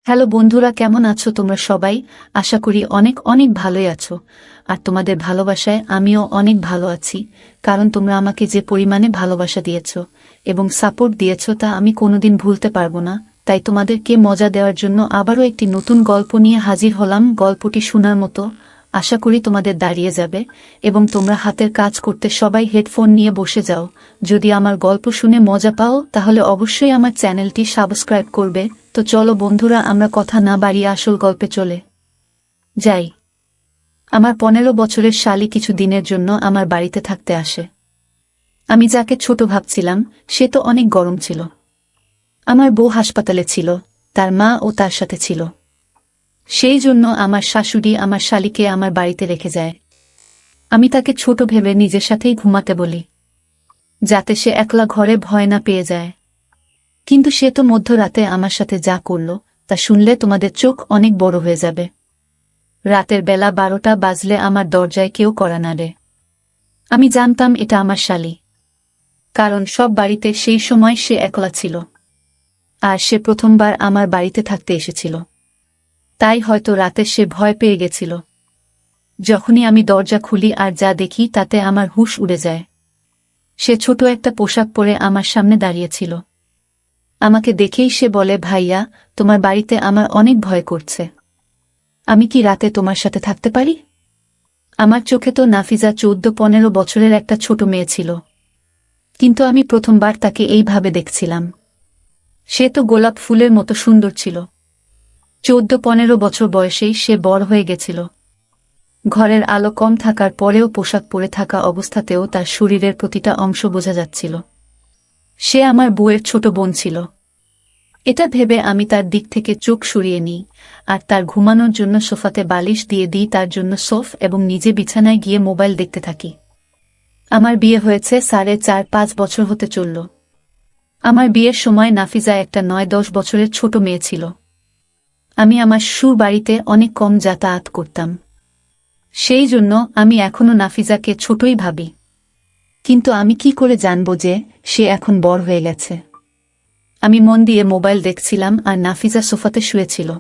Hello বন্ধুরা, কেমন আছো তোমরা সবাই? আশা করি অনেক অনেক ভালোই আছো। আর তোমাদের ভালোবাসায় আমিও অনেক ভালো আছি, কারণ তোমরা আমাকে যে পরিমাণে ভালোবাসা দিয়েছো এবং সাপোর্ট দিয়েছো তা আমি কোনোদিন ভুলতে পারবো না। তাই তোমাদেরকে মজা দেওয়ার জন্য আবারও একটি নতুন গল্প নিয়ে হাজির হলাম। গল্পটি শোনার মতো, আশা করি তোমাদের দাঁড়িয়ে যাবে এবং তোমরা হাতের কাজ করতে সবাই হেডফোন নিয়ে বসে যাও। যদি আমার গল্প শুনে মজা পাও তাহলে অবশ্যই আমার চ্যানেলটি সাবস্ক্রাইব করবে। তো চলো বন্ধুরা, আমরা কথা না বাড়িয়ে আসল গল্পে চলে যাই। আমার 15 বছরের শালি কিছু দিনের জন্য আমার বাড়িতে থাকতে আসে। আমি যাকে ছোট ভাবছিলাম সে তো অনেক গরম ছিল। আমার বউ হাসপাতালে ছিল, তার মা ও তার সাথে ছিল। সেই জন্য আমার শাশুড়ি আমার শালিকে আমার বাড়িতে রেখে যায়। আমি তাকে ছোট ভেবে নিজের সাথেই ঘুমাতে বলি, যাতে সে একলা ঘরে ভয় না পেয়ে যায়। কিন্তু সে তো মধ্যরাতে আমার সাথে যা করল তা শুনলে তোমাদের চোখ অনেক বড় হয়ে যাবে। রাতের বেলা 12টা বাজলে আমার দরজায় কেউ কড়া নাড়ে। আমি জানতাম এটা আমার শালি, কারণ সব বাড়িতে সেই সময় সে একলা ছিল, আর সে প্রথমবার আমার বাড়িতে থাকতে এসেছিল। তাই হয়তো রাতে সে ভয় পেয়ে গেছিল। যখনই আমি দরজা খুলি আর যা দেখি তাতে আমার হুঁশ উড়ে যায়। সে ছোট একটা পোশাক পরে আমার সামনে দাঁড়িয়েছিল। আমাকে দেখেই সে বলে, ভাইয়া, তোমার বাড়িতে আমার অনেক ভয় করছে। আমি কি রাতে তোমার সাথে থাকতে পারি? আমার চোখে তো নাফিজা 14-15 বছরের একটা ছোট মেয়ে ছিল, কিন্তু আমি প্রথমবার তাকে এইভাবে দেখছিলাম। সে তো গোলাপ ফুলের মতো সুন্দর ছিল। 14-15 বছর বয়সেই সে বড় হয়ে গেছিল। ঘরের আলো কম থাকার পরেও পোশাক পরে থাকা অবস্থাতেও তার শরীরের প্রতিটা অংশ বোঝা যাচ্ছিল। সে আমার বউয়ের ছোট বোন ছিল। এটা ভেবে আমি তার দিক থেকে চোখ সরিয়ে নিই আর তার ঘুমানোর জন্য সোফাতে বালিশ দিয়ে দিই তার জন্য সোফ, এবং নিজে বিছানায় গিয়ে মোবাইল দেখতে থাকি। আমার বিয়ে হয়েছে 4.5-5 বছর হতে চলল। আমার বিয়ের সময় নাফিজা একটা 9-10 বছরের ছোট মেয়ে ছিল। আমি আমার শ্বশুর বাড়িতে অনেক কম যাতায়াত করতাম, সেই জন্য আমি এখনো নাফিজাকে ছোটই ভাবি। কিন্তু আমি কি করে জানব যে সে এখন বড় হয়ে গেছে? আমি মন দিয়ে মোবাইল দেখছিলাম আর নাফিজা সোফাতে শুয়েছিল।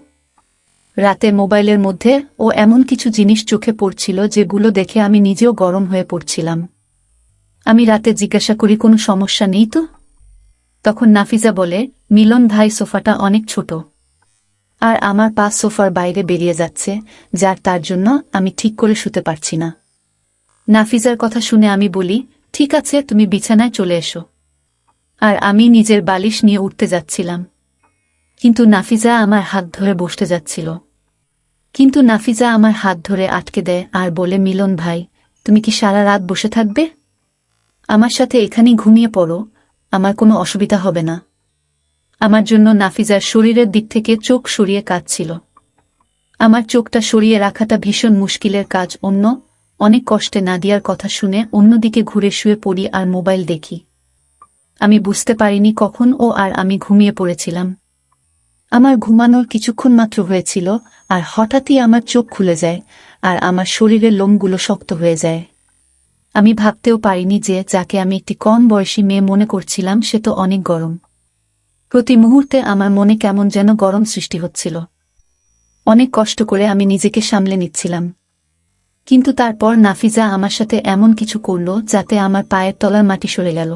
রাতে মোবাইলের মধ্যে ও এমন কিছু জিনিস চোখে পড়ছিল যেগুলো দেখে আমি নিজেও গরম হয়ে পড়ছিলাম। আমি রাতে জিজ্ঞাসা করি, কোনো সমস্যা নেই তো? তখন নাফিজা বলে, মিলন ভাই, সোফাটা অনেক ছোট আর আমার পা সোফার বাইরে বেরিয়ে যাচ্ছে, যার তার জন্য আমি ঠিক করে শুতে পারছি না। নাফিজার কথা শুনে আমি বলি, ঠিক আছে, তুমি বিছানায় চলে এসো। আর আমি নিজের বালিশ নিয়ে উঠতে যাচ্ছিলাম, কিন্তু নাফিজা আমার হাত ধরে বসতে যাচ্ছিল। কিন্তু নাফিজা আমার হাত ধরে আটকে দেয় আর বলে, মিলন ভাই, তুমি কি সারা রাত বসে থাকবে? আমার সাথে এখানেই ঘুমিয়ে পড়ো, আমার কোনো অসুবিধা হবে না। আমার জন্য নাফিজার শরীরের দিক থেকে চোখ সরিয়ে কাঁদছিল। আমার চোখটা সরিয়ে রাখাটা ভীষণ মুশকিলের কাজ। অনেক কষ্টে নাদিয়ার কথা শুনে অন্যদিকে ঘুরে শুয়ে পড়ি আর মোবাইল দেখি। আমি বুঝতে পারিনি কখন ও আর আমি ঘুমিয়ে পড়েছিলাম। আমার ঘুমানোর কিছুক্ষণ মাত্র হয়েছিল আর হঠাৎই আমার চোখ খুলে যায় আর আমার শরীরের লোমগুলো শক্ত হয়ে যায়। আমি ভাবতেও পারিনি যে যাকে আমি একটি কম বয়সী মেয়ে মনে করছিলাম সে তো অনেক গরম। প্রতি মুহূর্তে আমার মনে কেমন যেন গরম সৃষ্টি হচ্ছিল। অনেক কষ্ট করে আমি নিজেকে সামলে নিচ্ছিলাম, কিন্তু তারপর নাফিজা আমার সাথে এমন কিছু করল যাতে আমার পায়ের তলার মাটি সরে গেল।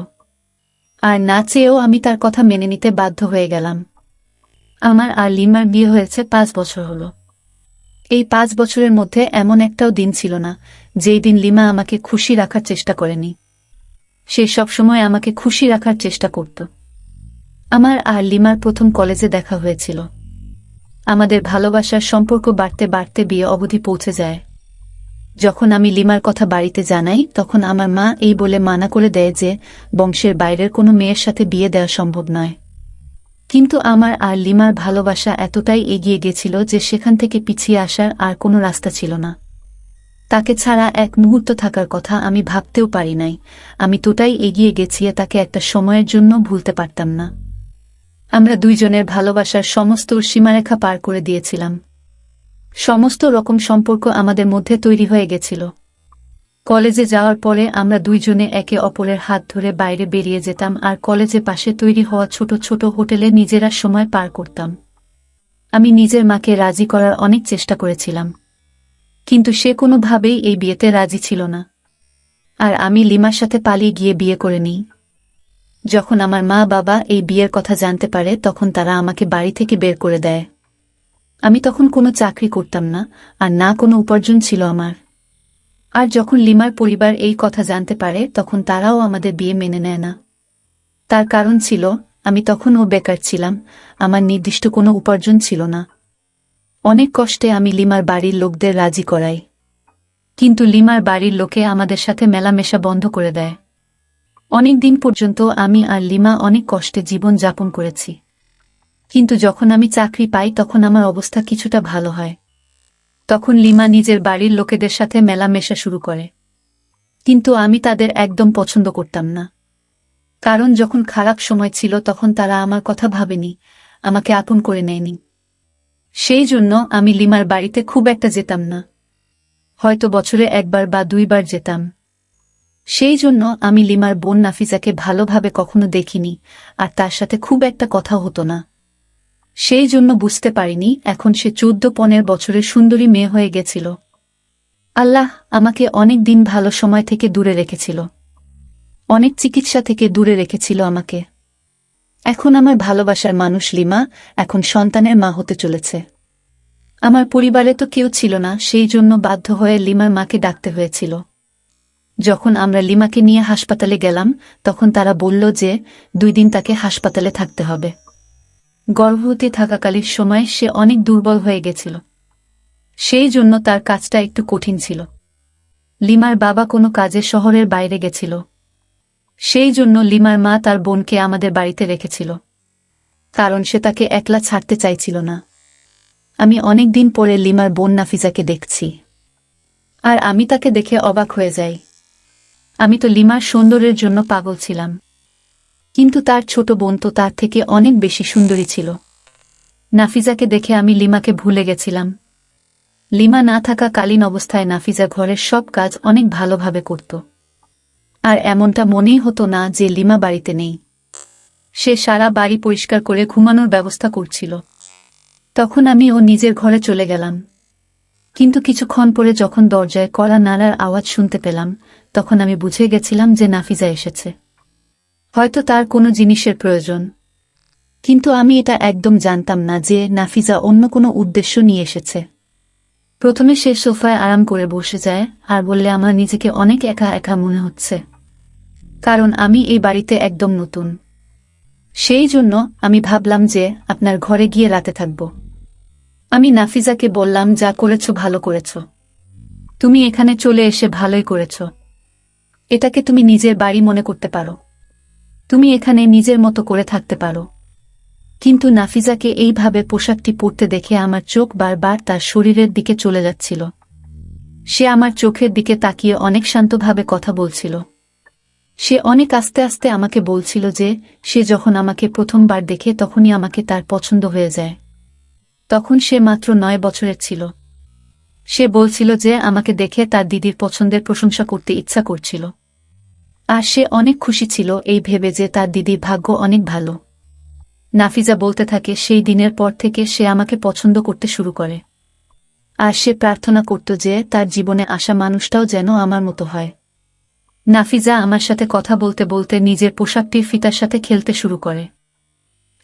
আর না চেয়েও আমি তার কথা মেনে নিতে বাধ্য হয়ে গেলাম। আমার আর লিমার বিয়ে হয়েছে 5 বছর হলো। এই 5 বছরের মধ্যে এমন একটাও দিন ছিল না যেই দিন লিমা আমাকে খুশি রাখার চেষ্টা করেনি। সে সবসময় আমাকে খুশি রাখার চেষ্টা করত। আমার আর লিমার প্রথম কলেজে দেখা হয়েছিল। আমাদের ভালোবাসার সম্পর্ক বাড়তে বাড়তে বিয়ে অবধি পৌঁছে যায়। যখন আমি লিমার কথা বাড়িতে জানাই তখন আমার মা এই বলে মানা করে দেয় যে বংশের বাইরের কোনো মেয়ের সাথে বিয়ে দেওয়া সম্ভব নয়। কিন্তু আমার আর লিমার ভালোবাসা এতটাই এগিয়ে গেছিল যে সেখান থেকে পিছিয়ে আসার আর কোনো রাস্তা ছিল না। তাকে ছাড়া এক মুহূর্ত থাকার কথা আমি ভাবতেও পারি নাই। আমি তোটাই এগিয়ে গেছি, তাকে একটা সময়ের জন্য ভুলতে পারতাম না। আমরা দুইজনের ভালোবাসার সমস্ত সীমারেখা পার করে দিয়েছিলাম। সমস্ত রকম সম্পর্ক আমাদের মধ্যে তৈরি হয়ে গেছিল। কলেজে যাওয়ার পরে আমরা দুইজনে একে অপরের হাত ধরে বাইরে বেরিয়ে যেতাম আর কলেজে পাশে তৈরি হওয়া ছোট ছোট হোটেলে নিজেরা সময় পার করতাম। আমি নিজের মাকে রাজি করার অনেক চেষ্টা করেছিলাম, কিন্তু সে কোনোভাবেই এই বিয়েতে রাজি ছিল না। আর আমি লিমার সাথে পালিয়ে গিয়ে বিয়ে করে নিই। যখন আমার মা বাবা এই বিয়ের কথা জানতে পারে তখন তারা আমাকে বাড়ি থেকে বের করে দেয়। আমি তখন কোনো চাকরি করতাম না, আর না কোনো উপার্জন ছিল আমার। আর যখন লিমার পরিবার এই কথা জানতে পারে তখন তারাও আমাদের বিয়ে মেনে নেয় না। তার কারণ ছিল, আমি তখনও বেকার ছিলাম, আমার নির্দিষ্ট কোনো উপার্জন ছিল না। অনেক কষ্টে আমি লিমার বাড়ির লোকদের রাজি করাই, কিন্তু লিমার বাড়ির লোকে আমাদের সাথে মেলামেশা বন্ধ করে দেয়। অনেক দিন পর্যন্ত আমি আর লিমা অনেক কষ্টে জীবন যাপন করেছি, কিন্তু যখন আমি চাকরি পাই তখন আমার অবস্থা কিছুটা ভালো হয়। তখন লিমা নিজের বাড়ির লোকেদের সাথে মেলামেশা শুরু করে, কিন্তু আমি তাদের একদম পছন্দ করতাম না। কারণ যখন খারাপ সময় ছিল তখন তারা আমার কথা ভাবেনি, আমাকে আপন করে নেয়নি। সেই জন্য আমি লিমার বাড়িতে খুব একটা যেতাম না, হয়তো বছরে একবার বা দুইবার যেতাম। সেই জন্য আমি লিমার বোন নাফিজাকে ভালোভাবে কখনো দেখিনি, আর তার সাথে খুব একটা কথা হতো না। সেই জন্য বুঝতে পারিনি এখন সে 14-15 বছরের সুন্দরী মেয়ে হয়ে গেছিল। আল্লাহ আমাকে অনেক দিন ভালো সময় থেকে দূরে রেখেছিল, অনেক চিকিৎসা থেকে দূরে রেখেছিল আমাকে। এখন আমার ভালোবাসার মানুষ লিমা এখন সন্তানের মা হতে চলেছে। আমার পরিবারে তো কেউ ছিল না, সেই জন্য বাধ্য হয়ে লিমার মাকে ডাকতে হয়েছিল। যখন আমরা লিমাকে নিয়ে হাসপাতালে গেলাম তখন তারা বলল যে 2 দিন তাকে হাসপাতালে থাকতে হবে। গর্ভবতী থাকাকালীন সময় সে অনেক দুর্বল হয়ে গেছিল, সেই জন্য তার কাজটা একটু কঠিন ছিল। লিমার বাবা কোনো কাজে শহরের বাইরে গেছিল, সেই জন্য লিমার মা তার বোনকে আমাদের বাড়িতে রেখেছিল, কারণ সে তাকে একলা ছাড়তে চাইছিল না। আমি অনেক দিন পরে লিমার বোন নাফিজাকে দেখছি, আর আমি তাকে দেখে অবাক হয়ে যাই। আমি তো লিমার সৌন্দর্যের জন্য পাগল ছিলাম, কিন্তু তার ছোট বোন তো তার থেকে অনেক বেশি সুন্দরী ছিল। নাফিজাকে দেখে আমি লিমাকে ভুলে গেছিলাম। লিমা না থাকা কালীন অবস্থায় নাফিজা ঘরের সব কাজ অনেক ভালোভাবে করত, আর এমনটা মনেই হতো না যে লিমা বাড়িতে নেই। সে সারা বাড়ি পরিষ্কার করে ঘুমানোর ব্যবস্থা করছিল। তখন আমি ও নিজের ঘরে চলে গেলাম, কিন্তু কিছুক্ষণ পরে যখন দরজায় কড়া নাড়ার আওয়াজ শুনতে পেলাম তখন আমি বুঝে গেছিলাম যে নাফিজা এসেছে, হয়তো তার কোনো জিনিসের প্রয়োজন। কিন্তু আমি এটা একদম জানতাম না যে নাফিজা অন্য কোনো উদ্দেশ্য নিয়ে এসেছে। প্রথমে সে সোফায় আরাম করে বসে যায় আর বললে আমার নিজেকে অনেক একা একা মনে হচ্ছে, কারণ আমি এই বাড়িতে একদম নতুন। সেই জন্য আমি ভাবলাম যে আপনার ঘরে গিয়ে রাতে থাকব। আমি নাফিজাকে বললাম, যা করেছ ভালো করেছ, তুমি এখানে চলে এসে ভালোই করেছ। এটাকে তুমি নিজের বাড়ি মনে করতে পারো, তুমি এখানে নিজের মতো করে থাকতে পারো। কিন্তু নাফিজাকে এইভাবে পোশাকটি পরতে দেখে আমার চোখ বারবার তার শরীরের দিকে চলে যাচ্ছিল। সে আমার চোখের দিকে তাকিয়ে অনেক শান্তভাবে কথা বলছিল। সে অনেক আস্তে আস্তে আমাকে বলছিল যে সে যখন আমাকে প্রথমবার দেখে তখনই আমাকে তার পছন্দ হয়ে যায়। তখন সে মাত্র 9 বছরের ছিল। সে বলছিল যে আমাকে দেখে তার দিদির পছন্দের প্রশংসা করতে ইচ্ছা করছিল, আর সে অনেক খুশি ছিল এই ভেবে যে তার দিদির ভাগ্য অনেক ভালো। নাফিজা বলতে থাকে সেই দিনের পর থেকে সে আমাকে পছন্দ করতে শুরু করে, আর সে প্রার্থনা করত যে তার জীবনে আসা মানুষটাও যেন আমার মতো হয়। নাফিজা আমার সাথে কথা বলতে বলতে নিজের পোশাকটির ফিতার সাথে খেলতে শুরু করে।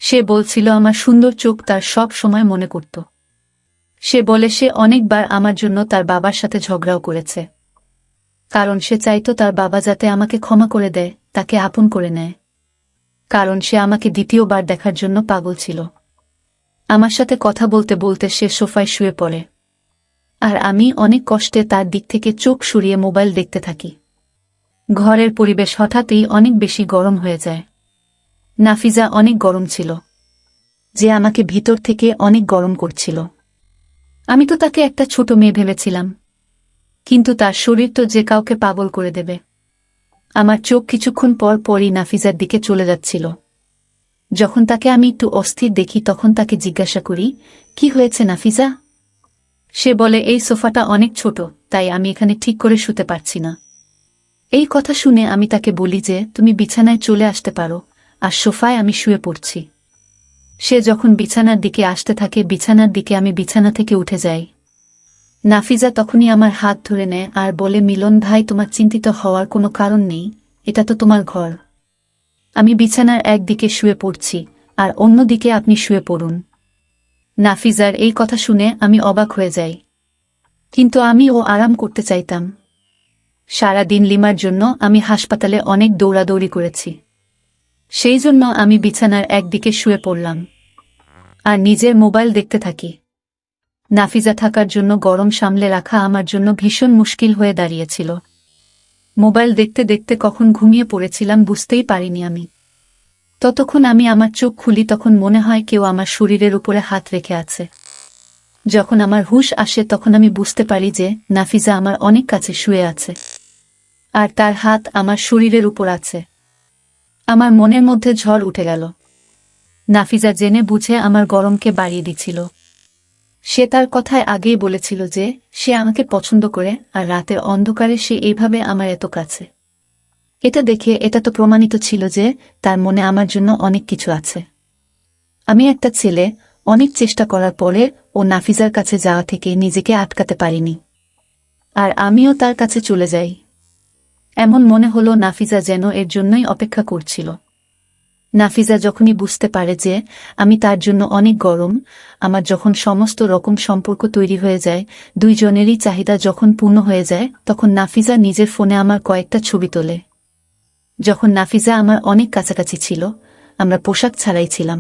সে বলছিল আমার সুন্দর চোখ তার সব সময় মনে করত। সে বলে সে অনেকবার আমার জন্য তার বাবার সাথে ঝগড়াও করেছে, কারণ সে চাইত তার বাবা যাতে আমাকে ক্ষমা করে দেয়, তাকে আপন করে নেয়, কারণ সে আমাকে দ্বিতীয়বার দেখার জন্য পাগল ছিল। আমার সাথে কথা বলতে বলতে সে সোফায় শুয়ে পড়ে, আর আমি অনেক কষ্টে তার দিক থেকে চোখ সরিয়ে মোবাইল দেখতে থাকি। ঘরের পরিবেশ হঠাৎই অনেক বেশি গরম হয়ে যায়। নাফিজা অনেক গরম ছিল, যে আমাকে ভিতর থেকে অনেক গরম করছিল। আমি তো তাকে একটা ছোট মেয়ে ভেবেছিলাম, কিন্তু তার শরীর তো যে কাউকে পাগল করে দেবে। আমার চোখ কিছুক্ষণ পর পরই নাফিজার দিকে চলে যাচ্ছিল। যখন তাকে আমি একটু অস্থির দেখি তখন তাকে জিজ্ঞাসা করি, কি হয়েছে নাফিজা? সে বলে এই সোফাটা অনেক ছোট, তাই আমি এখানে ঠিক করে শুতে পারছি না। এই কথা শুনে আমি তাকে বলি যে তুমি বিছানায় চলে আসতে পারো, আর সোফায় আমি শুয়ে পড়ছি। সে যখন বিছানার দিকে আসতে থাকে বিছানার দিকে আমি বিছানা থেকে উঠে যাই। নাফিজা তখনই আমার হাত ধরে নেয় আর বলে, মিলন ভাই, তোমার চিন্তিত হওয়ার কোনো কারণ নেই, এটা তো তোমার ঘর। আমি বিছানার একদিকে শুয়ে পড়ছি আর অন্যদিকে আপনি শুয়ে পড়ুন। নাফিজার এই কথা শুনে আমি অবাক হয়ে যাই, কিন্তু আমিও আরাম করতে চাইতাম। সারা দিন লিমার জন্য আমি হাসপাতালে অনেক দৌড়াদৌড়ি করেছি, সেই জন্য আমি বিছানার একদিকে শুয়ে পড়লাম আর নিজের মোবাইল দেখতে থাকি। নাফিজা থাকার জন্য গরম সামলে রাখা আমার জন্য ভীষণ মুশকিল হয়ে দাঁড়িয়েছিল। মোবাইল দেখতে দেখতে কখন ঘুমিয়ে পড়েছিলাম বুঝতেই পারিনি আমি। ততক্ষণ আমি আমার চোখ খুলি তখন মনে হয় কেউ আমার শরীরের উপরে হাত রেখে আছে। যখন আমার হুঁশ আসে তখন আমি বুঝতে পারি যে নাফিজা আমার অনেক কাছে শুয়ে আছে আর তার হাত আমার শরীরের উপর আছে। আমার মনের মধ্যে ঝড় উঠে গেল। নাফিজা জেনে বুঝে আমার গরমকে বাড়িয়ে দিচ্ছিল। সে তার কথায় আগেই বলেছিল যে সে আমাকে পছন্দ করে আর রাতের অন্ধকারে সে এইভাবে আমার এত কাছে। এটা দেখে এটা তো প্রমাণিত ছিল যে তার মনে আমার জন্য অনেক কিছু আছে। আমি একটা ছেলে, অনেক চেষ্টা করার পরে ও নাফিজার কাছে যাওয়া থেকে নিজেকে আটকাতে পারিনি আর আমিও তার কাছে চলে যাই। এমন মনে হলো নাফিজা যেন এর জন্যই অপেক্ষা করছিল। নাফিজা যখনই বুঝতে পারে যে আমি তার জন্য অনেক গরম, আমার যখন সমস্ত রকম সম্পর্ক তৈরি হয়ে যায়, দুইজনেরই চাহিদা যখন পূর্ণ হয়ে যায়, তখন নাফিজা নিজের ফোনে আমার কয়েকটা ছবি তোলে। যখন নাফিজা আমার অনেক কাছাকাছি ছিল, আমরা পোশাক ছাড়াই ছিলাম।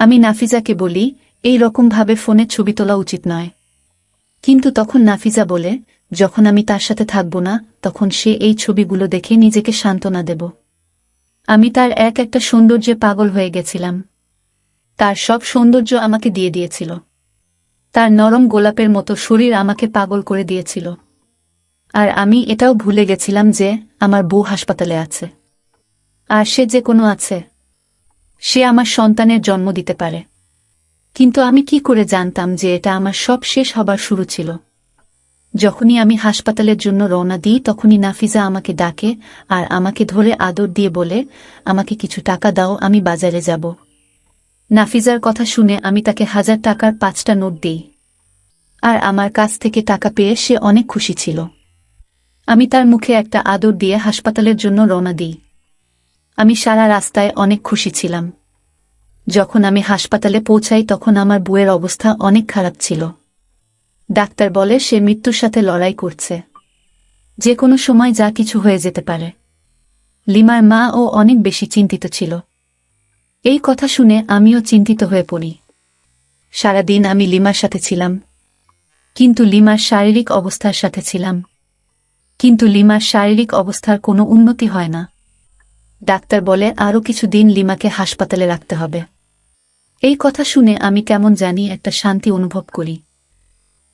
আমি নাফিজাকে বলি, এই রকমভাবে ফোনে ছবি তোলা উচিত নয়। কিন্তু তখন নাফিজা বলে, যখন আমি তার সাথে থাকব না তখন সে এই ছবিগুলো দেখে নিজেকে সান্ত্বনা দেব। আমি তার এক একটা সৌন্দর্যে পাগল হয়ে গেছিলাম। তার সব সৌন্দর্য আমাকে দিয়ে দিয়েছিল। তার নরম গোলাপের মতো শরীর আমাকে পাগল করে দিয়েছিল। আর আমি এটাও ভুলে গেছিলাম যে আমার বউ হাসপাতালে আছে আর সে যে কোনো আছে, সে আমার সন্তানের জন্ম দিতে পারে। কিন্তু আমি কি করে জানতাম যে এটা আমার সব শেষ হবার শুরু ছিল। যখনই আমি হাসপাতালের জন্য রওনা দিই তখনই নাফিজা আমাকে ডাকে আর আমাকে ধরে আদর দিয়ে বলে, আমাকে কিছু টাকা দাও, আমি বাজারে যাব। নাফিজার কথা শুনে আমি তাকে 1000 টাকার 5টা নোট দিই আর আমার কাছ থেকে টাকা পেয়ে সে অনেক খুশি ছিল। আমি তার মুখে একটা আদর দিয়ে হাসপাতালের জন্য রওনা দিই। আমি সারা রাস্তায় অনেক খুশি ছিলাম। যখন আমি হাসপাতালে পৌঁছাই তখন আমার বউয়ের অবস্থা অনেক খারাপ ছিল। ডাক্তার বলে সে মৃত্যুর সাথে লড়াই করছে, যে কোনো সময় যা কিছু হয়ে যেতে পারে। লিমার মা ও অনেক বেশি চিন্তিত ছিল। এই কথা শুনে আমিও চিন্তিত হয়ে পড়ি। সারাদিন আমি লিমার সাথে ছিলাম, কিন্তু লিমার শারীরিক অবস্থার সাথে ছিলাম, কিন্তু লিমার শারীরিক অবস্থার কোনো উন্নতি হয় না। ডাক্তার বলে আরও কিছু দিন লিমাকে হাসপাতালে রাখতে হবে। এই কথা শুনে আমি কেমন জানি একটা শান্তি অনুভব করি।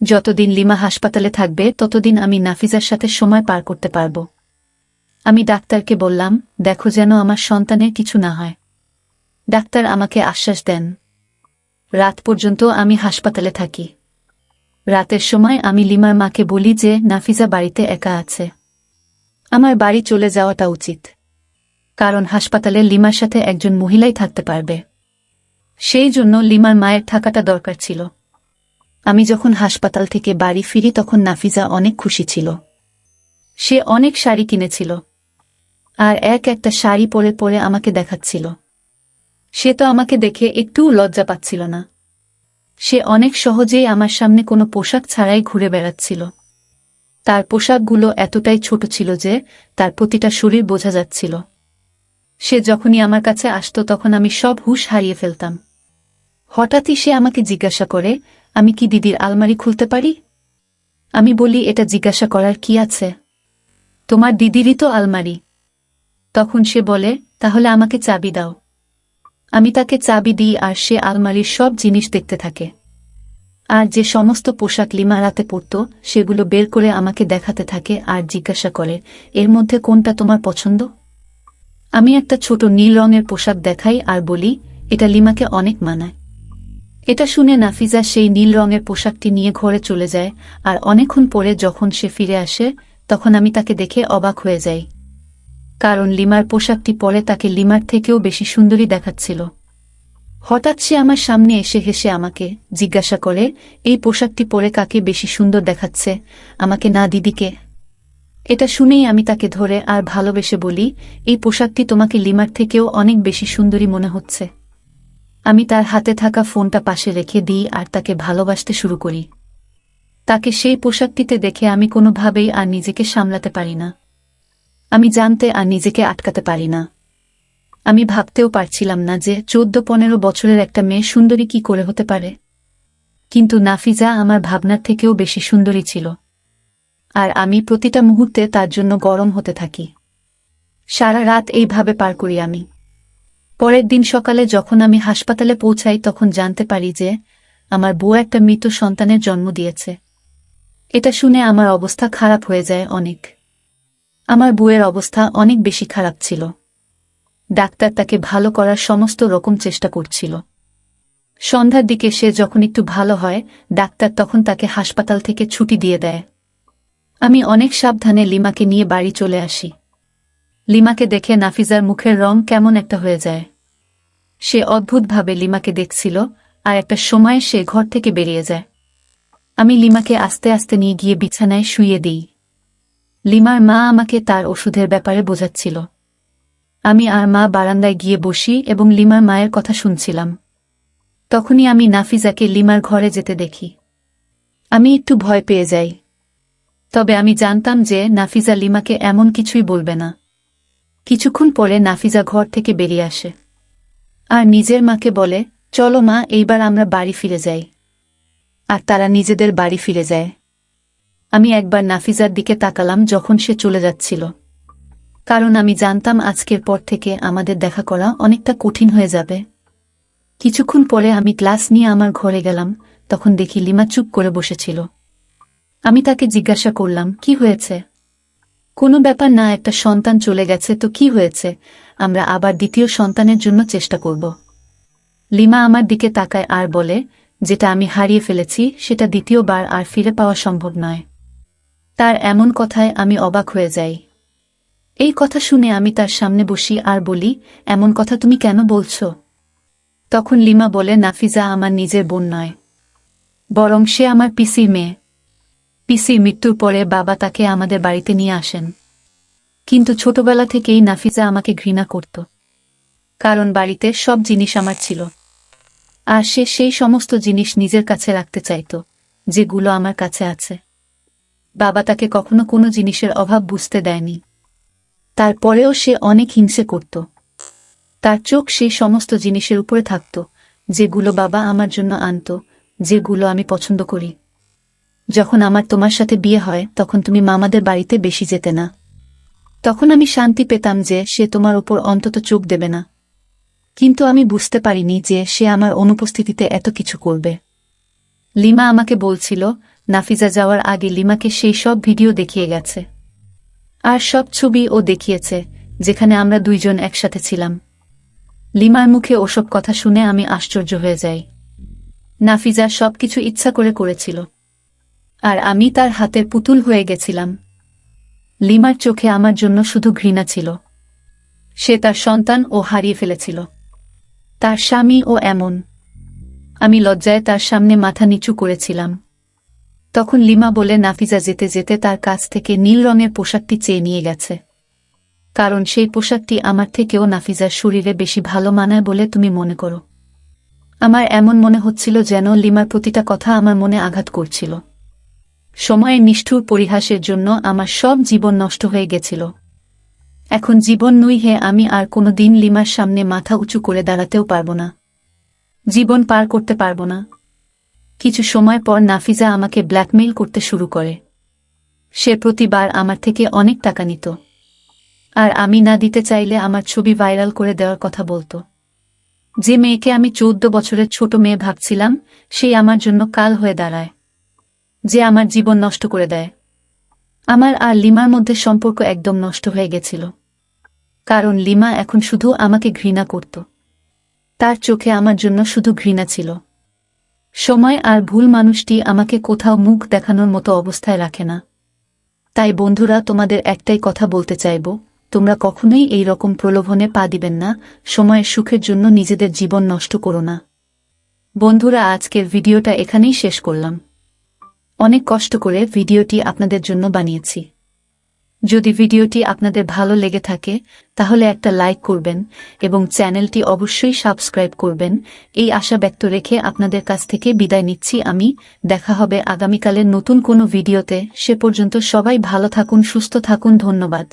যতদিন লিমা হাসপাতালে থাকবে ততদিন আমি নাফিজার সাথে সময় পার করতে পারব। আমি ডাক্তারকে বললাম, দেখো যেন আমার সন্তানের কিছু না হয়। ডাক্তার আমাকে আশ্বাস দেন। রাত পর্যন্ত আমি হাসপাতালে থাকি। রাতের সময় আমি লিমার মাকে বলি যে নাফিজা বাড়িতে একা আছে, আমার বাড়ি চলে যাওয়াটা উচিত, কারণ হাসপাতালে লিমার সাথে একজন মহিলাই থাকতে পারবে। সেই জন্য লিমার মায়ের থাকাটা দরকার ছিল। আমি যখন হাসপাতাল থেকে বাড়ি ফিরি তখন নাফিজা অনেক খুশি ছিল। সে অনেক শাড়ি কিনেছিল আর এক একটা শাড়ি পরে পরে আমাকে দেখাচ্ছিল। সে তো আমাকে দেখে একটুও লজ্জা পাচ্ছিল না। সে অনেক সহজেই আমার সামনে কোনো পোশাক ছাড়াই ঘুরে বেড়াচ্ছিল। তার পোশাকগুলো এতটাই ছোট ছিল যে তার প্রতিটা শরীর বোঝা যাচ্ছিল। সে যখনই আমার কাছে আসতো তখন আমি সব হুঁশ হারিয়ে ফেলতাম। হঠাৎই সে আমাকে জিজ্ঞাসা করে, আমি কি দিদির আলমারি খুলতে পারি? আমি বলি, এটা জিজ্ঞাসা করার কি আছে, তোমার দিদিরই তো আলমারি। তখন সে বলে, তাহলে আমাকে চাবি দাও। আমি তাকে চাবি দিই আর সে আলমারির সব জিনিস দেখতে থাকে। আর যে সমস্ত পোশাক লিমা রাতে পরত সেগুলো বের করে আমাকে দেখাতে থাকে আর জিজ্ঞাসা করে, এর মধ্যে কোনটা তোমার পছন্দ? আমি একটা ছোট নীল রঙের পোশাক দেখাই আর বলি, এটা লিমাকে অনেক মানায়। এটা শুনে নাফিজা সেই নীল রঙের পোশাকটি নিয়ে ঘরে চলে যায় আর অনেকক্ষণ পরে যখন সে ফিরে আসে তখন আমি তাকে দেখে অবাক হয়ে যাই, কারণ লিমার পোশাকটি পরে তাকে লিমার থেকেও বেশি সুন্দরী দেখাচ্ছিল। হঠাৎ সে আমার সামনে এসে হেসে আমাকে জিজ্ঞাসা করে, এই পোশাকটি পরে কাকে বেশি সুন্দর দেখাচ্ছে, আমাকে না দিদিকে? এটা শুনেই আমি তাকে ধরে আর ভালোবেসে বলি, এই পোশাকটি তোমাকে লিমার থেকেও অনেক বেশি সুন্দরী মনে হচ্ছে। আমি তার হাতে থাকা ফোনটা পাশে রেখে দিই আর তাকে ভালোবাসতে শুরু করি। তাকে সেই পোশাকটিতে দেখে আমি কোনোভাবেই আর নিজেকে সামলাতে পারি না। আমি জানতে আর নিজেকে আটকাতে পারি না। আমি ভাবতেও পারছিলাম না যে 14-15 বছরের একটা মেয়ে সুন্দরী কি করে হতে পারে। কিন্তু নাফিজা আমার ভাবনার থেকেও বেশি সুন্দরী ছিল। আর আমি প্রতিটা মুহূর্তে তার জন্য গরম হতে থাকি। সারা রাত এইভাবে পার করি আমি। পরের দিন সকালে যখন আমি হাসপাতালে পৌঁছাই তখন জানতে পারি যে আমার বউ একটা মৃত সন্তানের জন্ম দিয়েছে। এটা শুনে আমার অবস্থা খারাপ হয়ে যায় অনেক। আমার বউয়ের অবস্থা অনেক বেশি খারাপ ছিল। ডাক্তার তাকে ভালো করার সমস্ত রকম চেষ্টা করছিল। সন্ধ্যার দিকে সে যখন একটু ভালো হয়, ডাক্তার তখন তাকে হাসপাতাল থেকে ছুটি দিয়ে দেয়। আমি অনেক সাবধানে লিমাকে নিয়ে বাড়ি চলে আসি। লিমাকে দেখে নাফিজার মুখের রং কেমন একটা হয়ে যায়। সে অদ্ভুতভাবে লিমাকে দেখছিল আর একটা সময়ে সে ঘর থেকে বেরিয়ে যায়। আমি লিমাকে আস্তে আস্তে নিয়ে গিয়ে বিছানায় শুইয়ে দিই। লিমার মা আমাকে তার ওষুধের ব্যাপারে বোঝাচ্ছিল। আমি আর মা বারান্দায় গিয়ে বসি এবং লিমার মায়ের কথা শুনছিলাম। তখনই আমি নাফিজাকে লিমার ঘরে যেতে দেখি। আমি একটু ভয় পেয়ে যাই। তবে আমি জানতাম যে নাফিজা লিমাকে এমন কিছুই বলবে না। কিছুক্ষণ পরে নাফিজা ঘর থেকে বেরিয়ে আসে আর নিজের মাকে বলে, চলো মা, এইবার আমরা বাড়ি ফিরে যাই। আর তারা নিজেদের বাড়ি ফিরে যায়। আমি একবার নাফিজার দিকে তাকালাম যখন সে চলে যাচ্ছিল, কারণ আমি জানতাম আজকের পর থেকে আমাদের দেখা করা অনেকটা কঠিন হয়ে যাবে। কিছুক্ষণ পরে আমি ক্লাস নিয়ে আমার ঘরে গেলাম, তখন দেখি লিমা চুপ করে বসেছিল। আমি তাকে জিজ্ঞাসা করলাম, কি হয়েছে? কোনো ব্যাপার না, একটা সন্তান চলে গেছে তো কি হয়েছে, আমরা আবার দ্বিতীয় সন্তানের জন্য চেষ্টা করব। লিমা আমার দিকে তাকায় আর বলে, যেটা আমি হারিয়ে ফেলেছি সেটা দ্বিতীয়বার আর ফিরে পাওয়া সম্ভব নয়। তার এমন কথায় আমি অবাক হয়ে যাই। এই কথা শুনে আমি তার সামনে বসি আর বলি, এমন কথা তুমি কেন বলছো? তখন লিমা বলে, নাফিজা আমার নিজের বোন নয়, বরং সে আমার পিসির মেয়ে। পিসির মৃত্যুর পরে বাবা তাকে আমাদের বাড়িতে নিয়ে আসেন। কিন্তু ছোটবেলা থেকেই নাফিজা আমাকে ঘৃণা করত, কারণ বাড়িতে সব জিনিস আমার ছিল আর সে সেই সমস্ত জিনিস নিজের কাছে রাখতে চাইত যেগুলো আমার কাছে আছে। বাবা তাকে কখনো কোনো জিনিসের অভাব বুঝতে দেয়নি। তারপরেও সে অনেক হিংসে করত। তার চোখ সেই সমস্ত জিনিসের উপরে থাকত যেগুলো বাবা আমার জন্য আনত, যেগুলো আমি পছন্দ করি। যখন আমার তোমার সাথে বিয়ে হয় তখন তুমি মামাদের বাড়িতে বেশি যেতে না। তখন আমি শান্তি পেতাম যে সে তোমার উপর অন্তত চোখ দেবে না। কিন্তু আমি বুঝতে পারিনি যে সে আমার অনুপস্থিতিতে এত কিছু করবে। লিমা আমাকে বলছিল, নাফিজা যাওয়ার আগে লিমাকে সেই সব ভিডিও দেখিয়ে গেছে আর সব ছবি ও দেখিয়েছে যেখানে আমরা দুইজন একসাথে ছিলাম। লিমার মুখে ওসব কথা শুনে আমি আশ্চর্য হয়ে যাই। নাফিজা সবকিছু ইচ্ছা করে করেছিল আর আমি তার হাতের পুতুল হয়ে গেছিলাম। লিমার চোখে আমার জন্য শুধু ঘৃণা ছিল। সে তার সন্তান ও হারিয়ে ফেলেছিল, তার স্বামী ও এমন। আমি লজ্জায় তার সামনে মাথা নিচু করেছিলাম। তখন লিমা বলে, নাফিজা যেতে যেতে তার কাছ থেকে নীল রঙের পোশাকটি চেয়ে নিয়ে গেছে, কারণ সেই পোশাকটি আমার থেকেও নাফিজার শরীরে বেশি ভালো মানায় বলে তুমি মনে করো। আমার এমন মনে হচ্ছিল যেন লিমার প্রতিটা কথা আমার মনে আঘাত করছিল। সময়ের নিষ্ঠুর পরিহাসের জন্য আমার সব জীবন নষ্ট হয়ে গেছিল। এখন জীবন নই হে, আমি আর কোনো দিন লিমার সামনে মাথা উঁচু করে দাঁড়াতেও পারব না, জীবন পার করতে পারব না। কিছু সময় পর নাফিজা আমাকে ব্ল্যাকমেইল করতে শুরু করে। সে প্রতিবার আমার থেকে অনেক টাকা নিত আর আমি না দিতে চাইলে আমার ছবি ভাইরাল করে দেওয়ার কথা বলতো। যে মেয়েকে আমি 14 বছরের ছোট মেয়ে ভাবছিলাম, সেই আমার জন্য কাল হয়ে দাঁড়ায়, যে আমার জীবন নষ্ট করে দেয়। আমার আর লিমার মধ্যে সম্পর্ক একদম নষ্ট হয়ে গেছিল, কারণ লিমা এখন শুধু আমাকে ঘৃণা করত। তার চোখে আমার জন্য শুধু ঘৃণা ছিল। সময় আর ভুল মানুষটি আমাকে কোথাও মুখ দেখানোর মতো অবস্থায় রাখে না। তাই বন্ধুরা, তোমাদের একটাই কথা বলতে চাইব, তোমরা কখনোই এই রকম প্রলোভনে পা দিবেন না। সময়ের সুখের জন্য নিজেদের জীবন নষ্ট করো না। বন্ধুরা, আজকের ভিডিওটা এখানেই শেষ করলাম। অনেক কষ্ট করে ভিডিওটি আপনাদের জন্য বানিয়েছি। যদি ভিডিওটি আপনাদের ভালো লেগে থাকে তাহলে একটা লাইক করবেন এবং চ্যানেলটি অবশ্যই সাবস্ক্রাইব করবেন। এই আশা ব্যক্ত রেখে আপনাদের কাছ থেকে বিদায় নিচ্ছি আমি। দেখা হবে আগামীকালের নতুন কোনো ভিডিওতে। সে পর্যন্ত সবাই ভালো থাকুন, সুস্থ থাকুন। ধন্যবাদ।